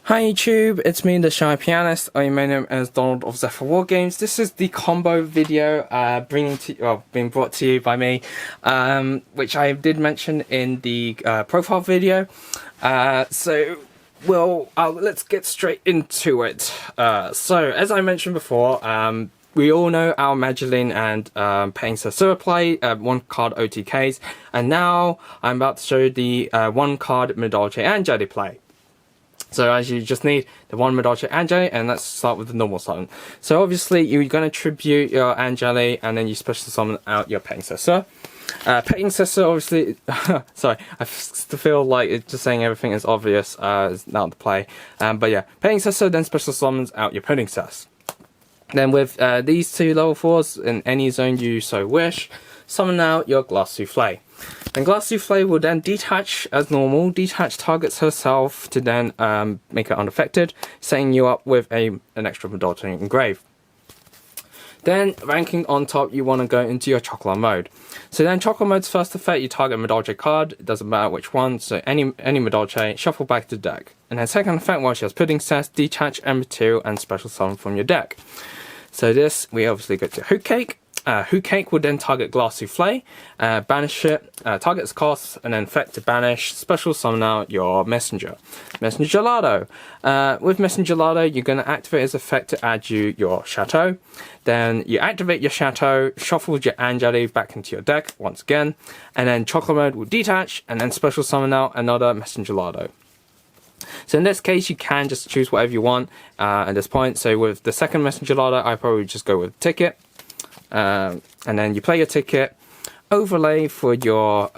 Hi YouTube, it's me, the Shy Pianist. I'm my name is Donald of Zephyr War Games. This is the combo video being brought to you by me, which I did mention in the profile video. Let's get straight into it. So as I mentioned before, we all know our Madolche and Paying Sorcerer play, one card OTKs, and now I'm about to show you the one card Madolche and Jedi play. So as you just need the one Madolche Angeli, and let's start with the normal summon. So obviously you're going to tribute your Angeli, and then you special summon out your Paying Sorcerer. Paying Sorcerer, obviously, sorry, I still feel like it's just saying everything is obvious, is not the play. But yeah, Paying Sorcerer then special summons out your Pudding Cess. Then with these two level 4s, in any zone you so wish, summon out your Glass Souffle. Then Glass Souffle will then detach as normal, detach targets herself to then make her unaffected, setting you up with an extra Madolche engrave. Then ranking on top, you want to go into your Chocolate mode. So then Chocolate mode's first effect, you target a Madolche card, it doesn't matter which one, so any Madolche, shuffle back to deck. And then second effect, while she has Pudding Cess, detach and material and special summon from your deck. So this, we obviously go to Hoot Cake. Hoot Cake will then target Glass Souffle, banish it, targets cost, and then effect to banish, special summon out your Messenger. Messenger Gelato. With Messenger Gelato, you're going to activate its effect to add you your Chateau. Then you activate your Chateau, shuffle your Angeli back into your deck once again, and then Chocolate mode will detach, and then special summon out another Messenger Gelato. So in this case, you can just choose whatever you want at this point. So with the second Messenger Gelato, I probably just go with Ticket. And then you play your ticket, overlay for your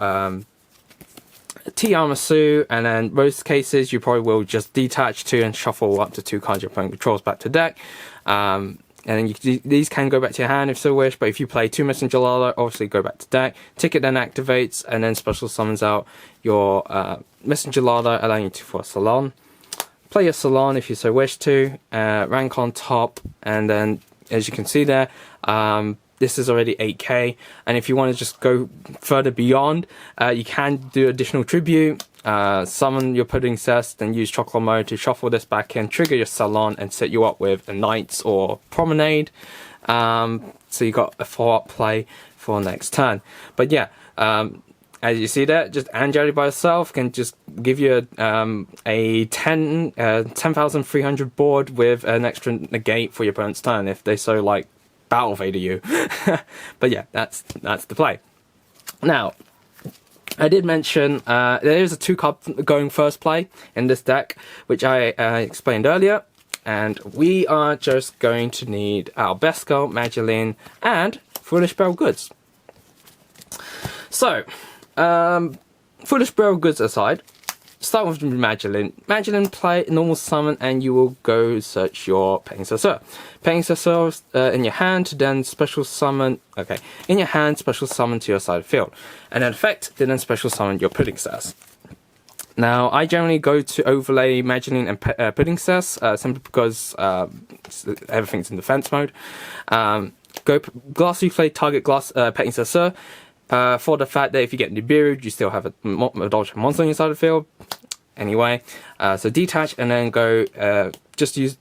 Tiramisu, and then most cases you probably will just detach 2 and shuffle up to 2 cards your opponent controls back to deck. And then these can go back to your hand if so wish, but if you play 2 Messenger Gelato, obviously go back to deck. Ticket then activates, and then special summons out your Messenger Gelato, allowing you to for a Salon. Play your Salon if you so wish to, rank on top, and then as you can see there, this is already 8k, and if you want to just go further beyond, you can do additional tribute, summon your Pudding Cess, then use Chocolate mode to shuffle this back in, trigger your Salon, and set you up with a Knights or Promenade. So you got a 4-up play for next turn. But yeah, as you see there, just Angeli by itself can just give you a 10,300 board with an extra negate for your opponent's turn if they so like Battle Vader you. But yeah, that's the play. Now, I did mention there is a 2-card going first play in this deck, which I explained earlier, and we are just going to need our Besco, Madolche, and Foolish Barrel Goods. So, Foolish Barrel Goods aside, start with Madolche. Madolche, play normal summon, and you will go search your Paying Sorcerer. Paying Sorcerer in your hand, then special summon. Okay, in your hand, special summon to your side of the field, and then effect, then special summon your Pudding Cess. Now, I generally go to overlay Madolche and Pudding Cess simply because everything's in defense mode. Go Glass Souffle, target Paying Sorcerer. For the fact that if you get Nibiru, you still have a Madolche monster on your side of the field. Anyway, so detach and then go,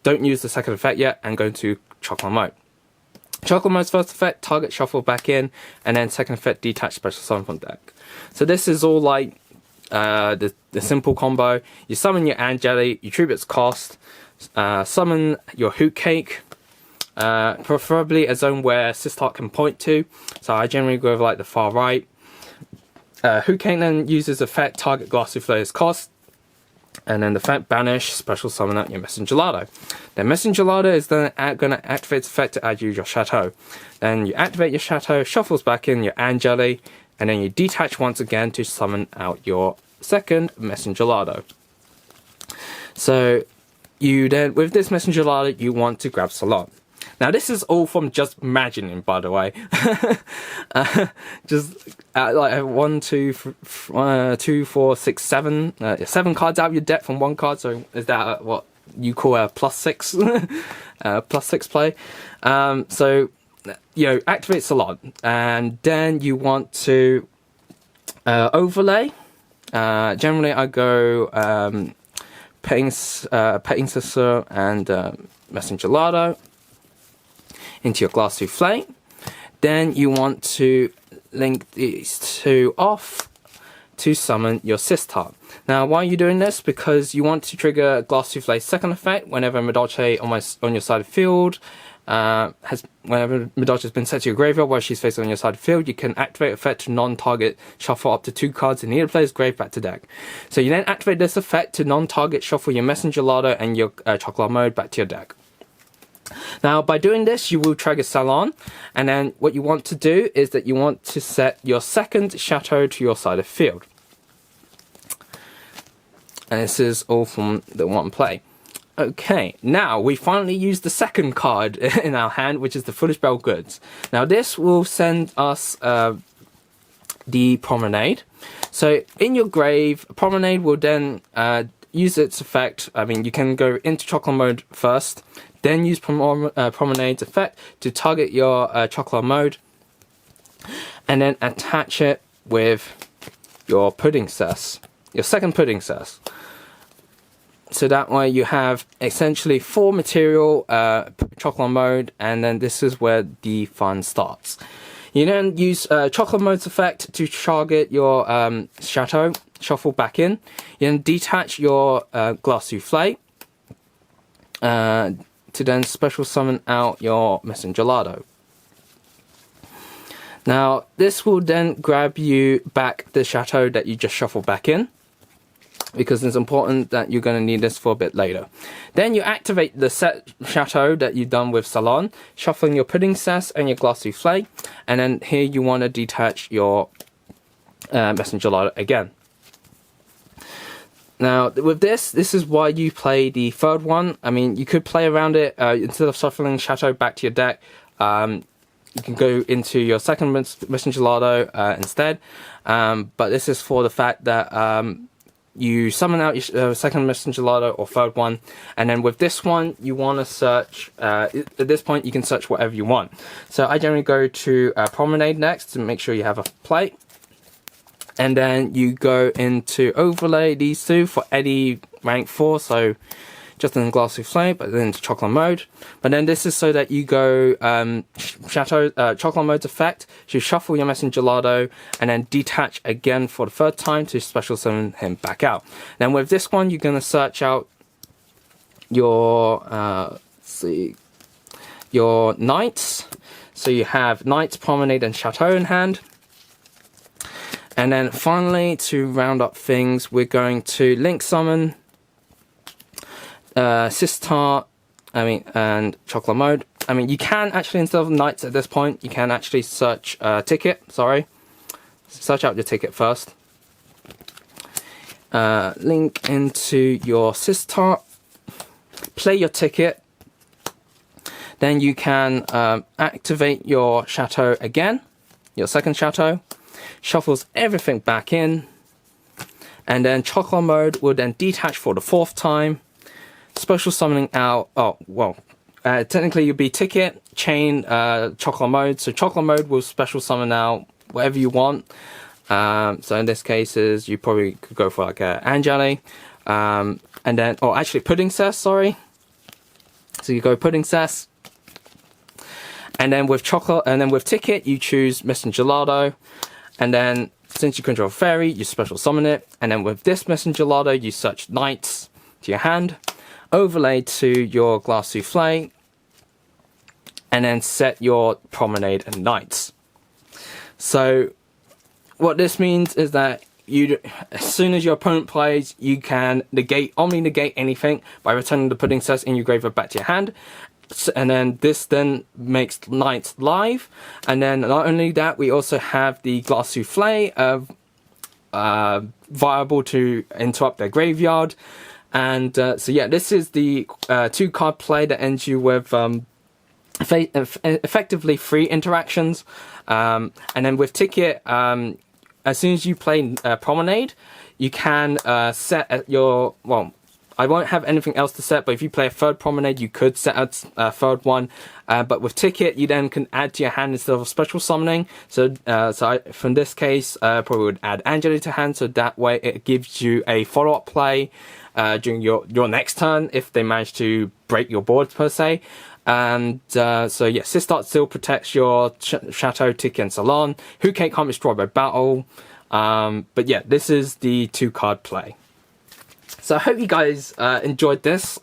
don't use the second effect yet, and go to Chocolate mode. Chocolate mode's first effect, target shuffle back in, and then second effect, detach special summon from deck. So this is all like the simple combo. You summon your Angeli, you tribute its cost, summon your Hoot Cake, preferably a zone where Sistart can point to, so I generally go with like the far right. Hoot Cake then uses effect, target Glass Souffle's cost, and then the effect banish, special summon out your Messenger Gelato. Then Messenger Gelato is then going to activate its effect to add you your Chateau. Then you activate your Chateau, shuffles back in your Angeli, and then you detach once again to summon out your second Messenger Gelato. So you then, with this Messenger Gelato, you want to grab Salon. Now this is all from just imagining, by the way. Like 1, 2, 4, 6, 7, 7 cards out of your deck from 1 card. So is that what you call a +6, +6 play? So you know, activate Salon, and then you want to overlay. Generally, I go Painter and Messenger Gelato into your glass souffle. Then you want to link these two off to summon your Sistar. Now, why are you doing this? Because you want to trigger Glass Souffle's second effect whenever Madolche on your side of the field whenever Madolche has been set to your graveyard while she's facing on your side of the field, you can activate effect to non-target shuffle up to 2 cards in either player's grave back to deck. So you then activate this effect to non-target shuffle your Messenger Gelato and your Chocolate Mode back to your deck. Now, by doing this, you will trigger Salon, and then what you want to do is that you want to set your second Chateau to your side of the field. And this is all from the one play. Okay, now we finally use the second card in our hand, which is the Foolish Bell Goods. Now this will send us the Promenade. So in your grave, Promenade will then use its effect. I mean, you can go into Chocolate Mode first, then use Promenade's effect to target your Chocolate Mode, and then attach it with your Pudding Cess, your second Pudding Cess. So that way you have essentially 4 material Chocolate Mode, and then this is where the fun starts. You then use Chocolate Mode's effect to target your Chateau, shuffle back in. You then detach your Glass Souffle to then special summon out your Messenger Gelato. Now this will then grab you back the Chateau that you just shuffled back in, because it's important that you're going to need this for a bit later. Then you activate the set Chateau that you've done with Salon, shuffling your Pudding Cess and your Glass Souffle, and then here you want to detach your Messenger Gelato again. Now with this is why you play the third one. I mean, you could play around it, instead of shuffling Chateau back to your deck, you can go into your second Messenger Gelato instead, but this is for the fact that you summon out your second Messenger Gelato or third one, and then with this one you want to search, at this point you can search whatever you want. So I generally go to Promenade next to make sure you have a play, and then you go into overlay these two for any rank 4, so just in Glass Souffle, but then into Chocolate Mode. But then this is so that you go Chateau, Chocolate Mode's effect to shuffle your Messenger Gelato and then detach again for the third time to special summon him back out. Then with this one, you're going to search out your your Knights. So you have Knights, Promenade, and Chateau in hand. And then finally, to round up things, we're going to Link Summon Sistar, and Chocolate Mode. I mean, you can actually, instead of Knights at this point, you can actually search Ticket, search out your Ticket first. Link into your Sistar, play your Ticket, then you can activate your Chateau again, your second Chateau, shuffles everything back in, and then Chocolate Mode will then detach for the 4th time, special summoning out, technically you'll be Ticket, Chain, Chocolate Mode. So Chocolate Mode will special summon out whatever you want. So in this case, you probably could go for like Angeli, and then, or actually Pudding Cess, sorry. So you go Pudding Cess, and then with Ticket, you choose Messenger Gelato, and then since you control Fairy, you special summon it, and then with this Messenger Gelato, you search Knights to your hand, overlay to your Glass Souffle, and then set your Promenade and Knights. So what this means is that as soon as your opponent plays, you can omni negate anything by returning the Pudding Cess in your graveyard back to your hand. And then this then makes Knights live, and then not only that, we also have the Glass Souffle viable to interrupt their graveyard. And so yeah, this is the 2-card play that ends you with effectively 3 interactions. And then with Ticket, as soon as you play Promenade, you can set your, I won't have anything else to set, but if you play a third Promenade, you could set a third one. But with Ticket, you then can add to your hand instead of special summoning. So, from this case, probably would add Angeli to hand, so that way it gives you a follow-up play during your next turn if they manage to break your board per se. And so yeah, Sistart still protects your Chateau, Ticket, and Salon. Hookah can't be destroyed by battle. But yeah, this is the 2-card play. So I hope you guys enjoyed this.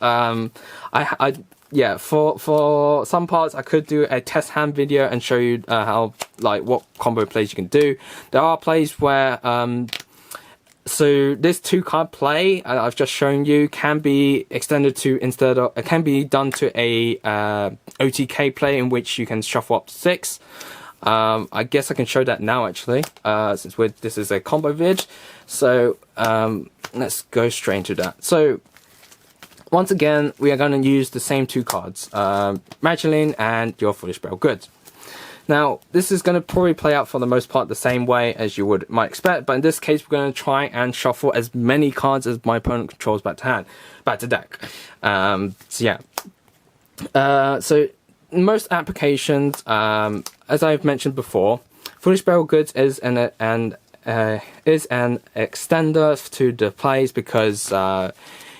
Yeah, for some parts I could do a test hand video and show you how, like, what combo plays you can do. There are plays where so this 2-card play I've just shown you can be extended to, instead of, it can be done to a OTK play in which you can shuffle up to 6. I guess I can show that now actually, since this is a combo vid. So let's go straight into that. So once again, we are going to use the same 2 cards, Magdalene and your Foolish Bell Goods. Now, this is going to probably play out for the most part the same way as you might expect, but in this case, we're going to try and shuffle as many cards as my opponent controls back to deck. So yeah. So most applications, as I've mentioned before, Foolish Bell Goods is an extender to the plays because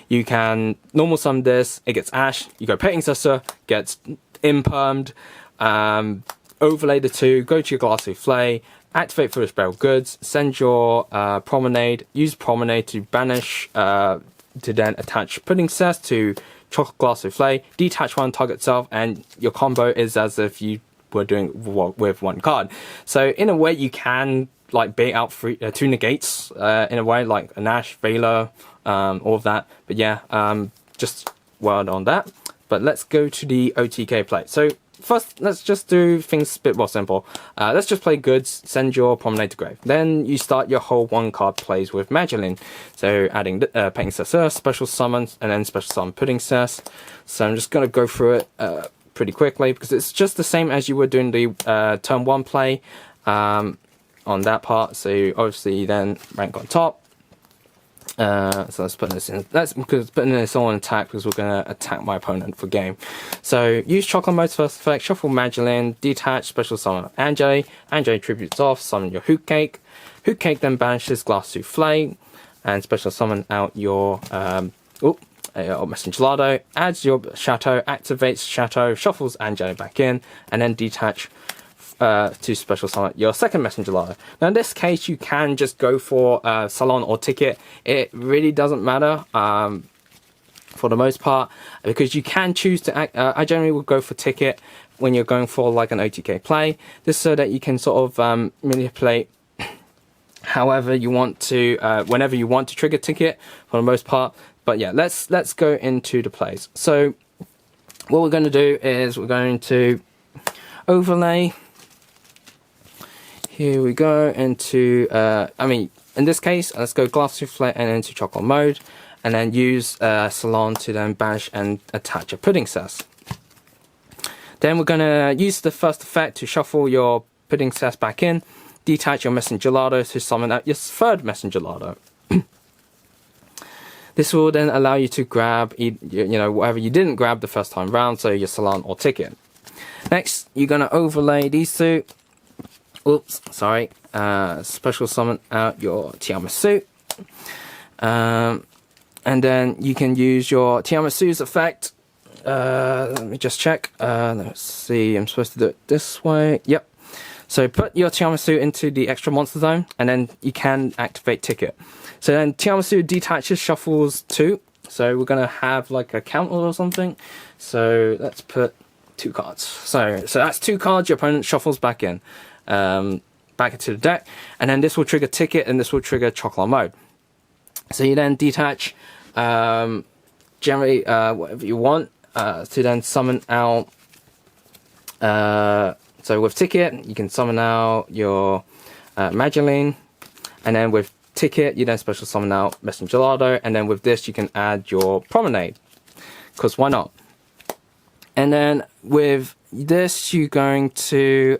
you can normal summon this, it gets Ash, you go Painting Successor, gets impermed, overlay the 2, go to your Glass Souffle, activate Foolish Bell Goods, send your Promenade, use Promenade to banish, to then attach Pudding Cess to Chocolate Glass Souffle, detach one, target itself, and your combo is as if you were doing with 1 card. So in a way, you can like bait out 2 negates in a way, like a Nash, Veiler, all of that. But yeah, just word on that. But let's go to the OTK play. So first, let's just do things a bit more simple. Let's just play Goods, send your Promenade to grave. Then you start your whole 1-card plays with Magdalene. So adding Painting Cess, special summons, and then special summon Pudding Cess. So I'm just going to go through it pretty quickly because it's just the same as you were doing the turn 1 play on that part. So obviously then rank on top. So let's put this in. Let's putting this on attack because we're going to attack my opponent for game. So use Chocolate Mode's first effect, shuffle Magdalene, detach, special summon Angeli. Angeli tributes off, summon your Hoot Cake. Hoot Cake then banishes Glass Souffle and special summon out your Messenger Gelado. Adds your Chateau, activates Chateau, shuffles Angeli back in, and then detach to special summon your second Messenger Gelado. Now in this case, you can just go for Salon or Ticket. It really doesn't matter for the most part, because you can choose to act. I generally would go for Ticket when you're going for like an OTK play, just so that you can sort of manipulate however you want to, whenever you want to trigger Ticket for the most part. But yeah, let's go into the plays. So what we're going to do is we're going to overlay. Here we go into, in this case, let's go Glass Souffle and into Chocolate Mode, and then use Salon to then banish and attach a Pudding Cess. Then we're going to use the first effect to shuffle your Pudding Cess back in, detach your Messenger Gelado to summon out your third Messenger Gelado. This will then allow you to grab, whatever you didn't grab the first time round, so your Salon or Ticket. Next, you're going to overlay these 2. Oops, sorry. Special summon out your Tiramisu. And then you can use your Tiramisu's effect. Let me just check. Let's see, I'm supposed to do it this way. Yep. So put your Tiramisu into the extra monster zone, and then you can activate Ticket. So then Tiramisu detaches, shuffles 2. So we're going to have like a counter or something. So let's put 2 cards. So that's 2 cards your opponent shuffles back in. Back into the deck, and then this will trigger Ticket and this will trigger Chocolate Mode. So you then detach generally whatever you want to then summon out. So with Ticket you can summon out your Magdalene, and then with Ticket you then special summon out Messenger Gelado, and then with this you can add your Promenade, because why not? And then with this you're going to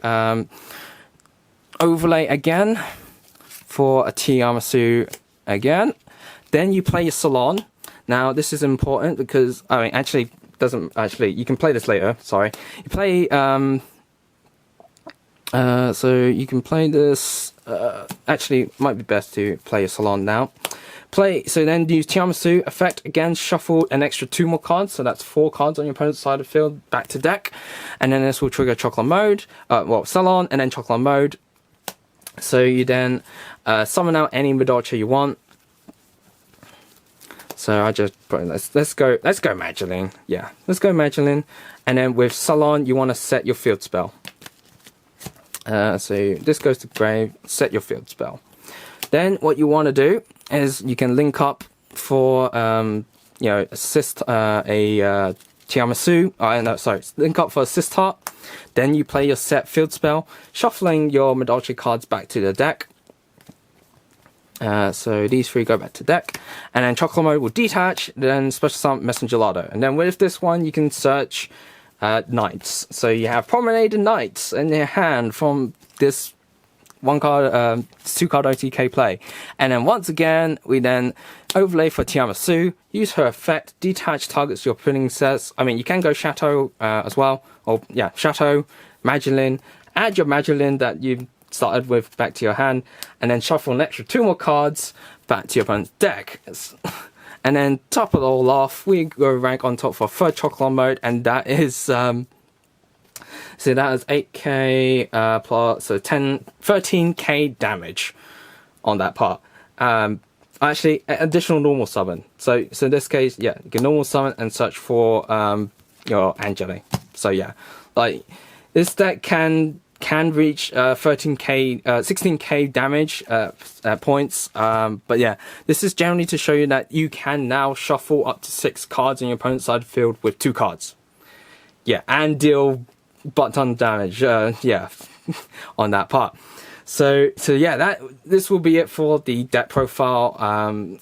overlay again for a Tiramisu again. Then you play your Salon. Now this is important because, I mean, actually doesn't actually, you can play this later, sorry. You play, so you can play this, actually it might be best to play a Salon now. So then use Tiramisu effect, again shuffle an extra 2 more cards, so that's 4 cards on your opponent's side of the field back to deck, and then this will trigger Chocolate mode, well, Salon and then Chocolate mode. So you then summon out any Madolche you want. So I just put in, let's go Magdalene, yeah, let's go Magdalene, and then with Salon you want to set your field spell. So this goes to grave, set your field spell. Then what you want to do is you can link up for, you know, assist a Tiramisu, no, sorry, link up for Assist Heart. Then you play your set field spell, shuffling your Madolche cards back to the deck. So these 3 go back to deck. And then Chocolate mode will detach, then special summon Messenger Lardo. And then with this one, you can search Knights. So you have Promenade and Knights in your hand from this 2 card OTK play. And then once again, we then overlay for Tiramisu, use her effect, detach targets your putting sets. I mean, you can go Chateau as well, or yeah, Chateau, Magdalene, add your Magdalene that you started with back to your hand, and then shuffle an extra 2 more cards back to your opponent's deck. And then top it all off, we go rank on top for 3rd Chocolate mode, and that is so that is 8k plus, so 13k damage on that part. Actually, additional normal summon. So in this case, yeah, you can normal summon and search for your Angeli. So yeah, like this deck can reach 16k damage points. But yeah, this is generally to show you that you can now shuffle up to 6 cards on your opponent's side of the field with 2 cards. Yeah, and deal butt ton damage, yeah, on that part. So yeah, this will be it for the deck profile.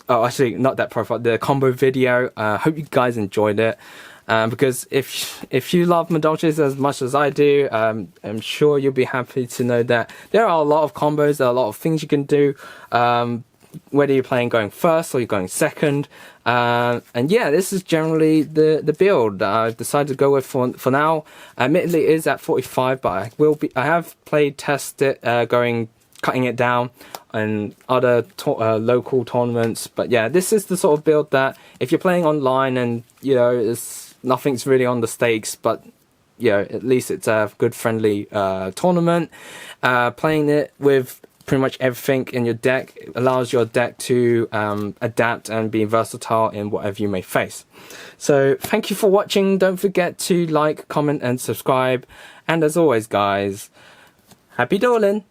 Oh, actually, not deck profile, the combo video. Hope you guys enjoyed it. Because if you love Madolches as much as I do, I'm sure you'll be happy to know that there are a lot of combos, there are a lot of things you can do. Whether you're playing going first or you're going second, and yeah, this is generally the build that I've decided to go with for now. Admittedly, it is at 45, but I have tested cutting it down in other local tournaments. But yeah, this is the sort of build that if you're playing online and you know nothing's really on the stakes, but you know at least it's a good friendly tournament. Playing it with pretty much everything in your deck allows your deck to adapt and be versatile in whatever you may face. So thank you for watching. Don't forget to like, comment and subscribe, and as always guys, happy dueling.